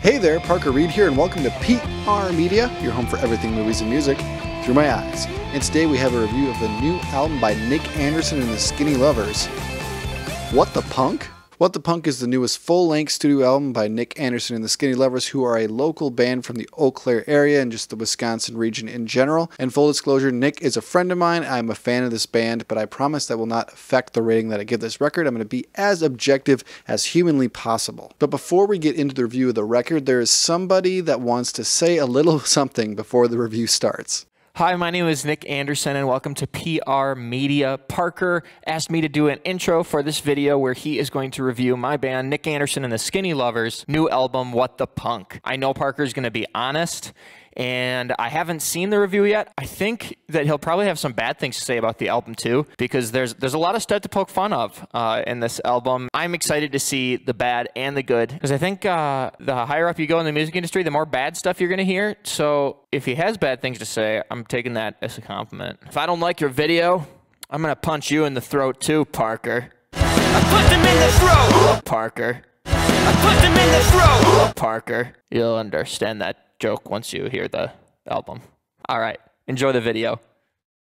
Hey there, Parker Reed here, and welcome to PR Media, your home for everything movies and music through my eyes. And today we have a review of the new album by Nick Anderson and the Skinny Lovers. What the Punk? What the Punk is the newest full-length studio album by Nick Anderson and the Skinny Lovers, who are a local band from the Eau Claire area and just the Wisconsin region in general. And full disclosure, Nick is a friend of mine. I'm a fan of this band, but I promise that will not affect the rating that I give this record. I'm going to be as objective as humanly possible. But before we get into the review of the record, there is somebody that wants to say a little something before the review starts. Hi, my name is Nick Anderson and welcome to PR Media. Parker asked me to do an intro for this video where he is going to review my band, Nick Anderson and the Skinny Lovers' new album, What the Punk. I know Parker's going to be honest, and I haven't seen the review yet. I think that he'll probably have some bad things to say about the album too, because there's a lot of stuff to poke fun of in this album. I'm excited to see the bad and the good, because I think the higher up you go in the music industry, the more bad stuff you're going to hear. So if he has bad things to say, I'm taking that as a compliment. If I don't like your video, I'm going to punch you in the throat too, Parker. I put them in the throat! Parker. I put them in the throat! Parker. You'll understand that joke once you hear the album. All right, enjoy the video.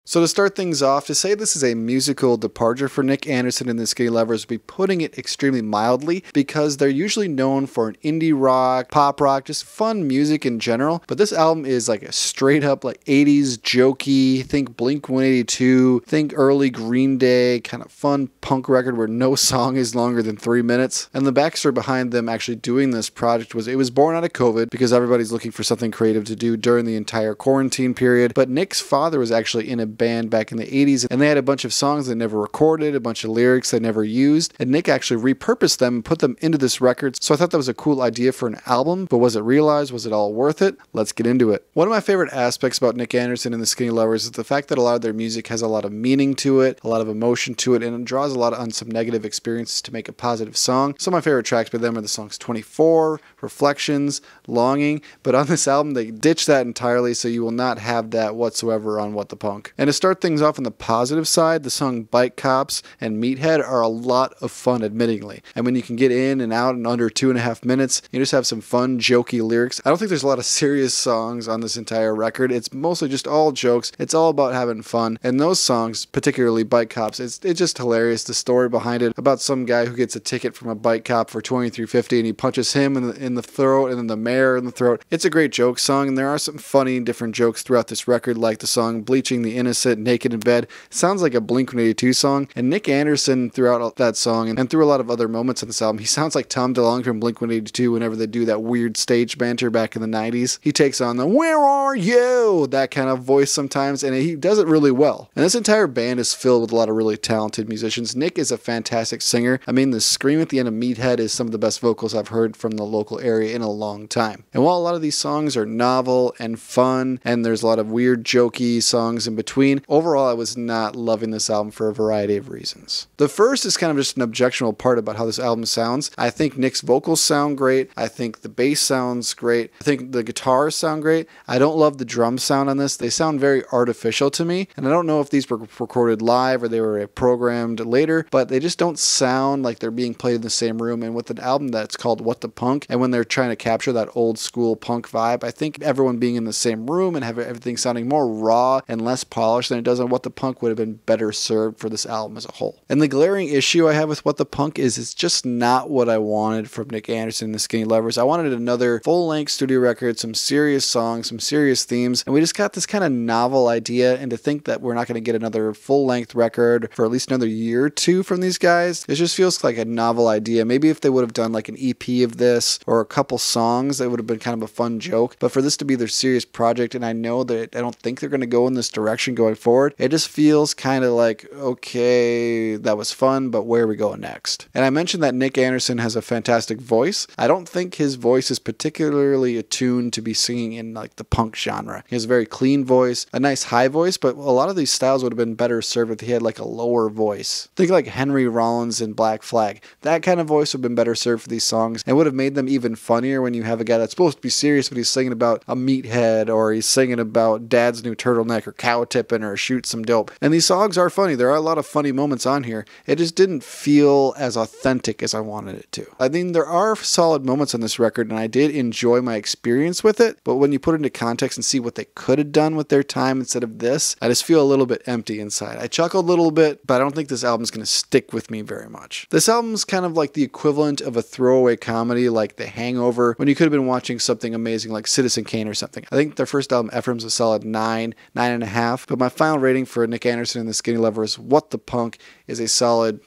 So to start things off, to say this is a musical departure for Nick Anderson and the Skinny Lovers would be putting it extremely mildly, because they're usually known for an indie rock, pop rock, just fun music in general. But this album is like a straight up like 80s jokey, think Blink-182, think early Green Day, kind of fun punk record where no song is longer than 3 minutes. And the backstory behind them actually doing this project was it was born out of COVID, because everybody's looking for something creative to do during the entire quarantine period. But Nick's father was actually in a band back in the 80s, and they had a bunch of songs they never recorded, a bunch of lyrics they never used, and Nick actually repurposed them and put them into this record. So I thought that was a cool idea for an album, but was it realized? Was it all worth it? Let's get into it. One of my favorite aspects about Nick Anderson and the Skinny Lovers is the fact that a lot of their music has a lot of meaning to it, a lot of emotion to it, and it draws a lot on some negative experiences to make a positive song. Some of my favorite tracks by them are the songs 24, Reflections, Longing, but on this album they ditch that entirely, so you will not have that whatsoever on What the Punk. And to start things off on the positive side, the song Bike Cops and Meathead are a lot of fun, admittingly. And when you can get in and out in under 2.5 minutes, you just have some fun, jokey lyrics. I don't think there's a lot of serious songs on this entire record. It's mostly just all jokes. It's all about having fun. And those songs, particularly Bike Cops, it's just hilarious. The story behind it about some guy who gets a ticket from a bike cop for $23.50 and he punches him in the throat and then the mayor in the throat. It's a great joke song, and there are some funny different jokes throughout this record, like the song Bleaching the Innocent, Naked in Bed. Sounds like a Blink-182 song, and Nick Anderson throughout that song and through a lot of other moments on this album, he sounds like Tom DeLonge from Blink-182 whenever they do that weird stage banter back in the 90s. He takes on the "Where are you?" that kind of voice sometimes, and he does it really well. And this entire band is filled with a lot of really talented musicians. Nick is a fantastic singer. I mean, the scream at the end of Meathead is some of the best vocals I've heard from the local area in a long time. And while a lot of these songs are novel and fun, and there's a lot of weird jokey songs in between, overall I was not loving this album for a variety of reasons. The first is kind of just an objectionable part about how this album sounds. I think Nick's vocals sound great. I think the bass sounds great. I think the guitars sound great. I don't love the drum sound on this. They sound very artificial to me, and I don't know if these were recorded live or they were programmed later, but they just don't sound like they're being played in the same room. And with an album that's called What the Punk, and when they're trying to capture that old school punk vibe, I think everyone being in the same room and have everything sounding more raw and less polished than it does on What the Punk would have been better served for this album as a whole. And the glaring issue I have with What the Punk is it's just not what I wanted from Nick Anderson and the Skinny Lovers. I wanted another full-length studio record, some serious songs, some serious themes, and we just got this kind of novel idea, and to think that we're not going to get another full-length record for at least another year or two from these guys, it just feels like a novel idea. Maybe if they would have done like an EP of this or a couple songs, it would have been kind of a fun joke, but for this to be their serious project, and I know that I don't think they're going to go in this direction going forward, it just feels kind of like, okay, that was fun, but where are we going next? And I mentioned that Nick Anderson has a fantastic voice. I don't think his voice is particularly attuned to be singing in like the punk genre. He has a very clean voice, a nice high voice, but a lot of these styles would have been better served if he had like a lower voice. Think like Henry Rollins in Black Flag. That kind of voice would have been better served for these songs and would have made them even funnier when you have a guy that's supposed to be serious but he's singing about a meathead, or he's singing about dad's new turtleneck or cow tip tripping or shoot some dope. And these songs are funny. There are a lot of funny moments on here. It just didn't feel as authentic as I wanted it to. I mean, there are solid moments on this record, and I did enjoy my experience with it, but when you put it into context and see what they could have done with their time instead of this, I just feel a little bit empty inside. I chuckled a little bit, but I don't think this album's going to stick with me very much. This album's kind of like the equivalent of a throwaway comedy like The Hangover, when you could have been watching something amazing like Citizen Kane or something. I think their first album, Ephraim's, a solid 9, 9.5, but my final rating for Nick Anderson and the Skinny Lovers, What the Punk, is a solid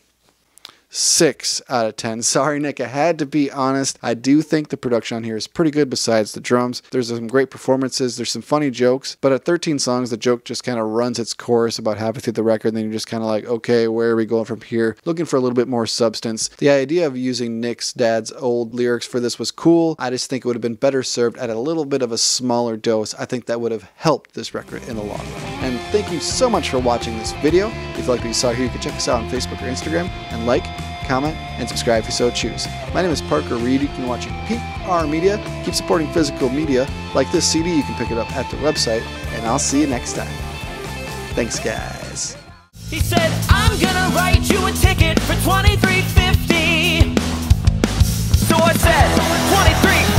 6 out of 10. Sorry, Nick, I had to be honest. I do think the production on here is pretty good besides the drums. There's some great performances. There's some funny jokes, but at 13 songs, the joke just kind of runs its course about halfway through the record, and then you're just kind of like, okay, where are we going from here? Looking for a little bit more substance. The idea of using Nick's dad's old lyrics for this was cool. I just think it would have been better served at a little bit of a smaller dose. I think that would have helped this record in the long run. And thank you so much for watching this video. If you like what you saw here, you can check us out on Facebook or Instagram and like, comment, and subscribe if you so choose. My name is Parker Reed. You've been watching PR Media. Keep supporting physical media. Like this CD, you can pick it up at the website, and I'll see you next time. Thanks, guys. He said, I'm gonna write you a ticket for $23.50. So I said, $23.50.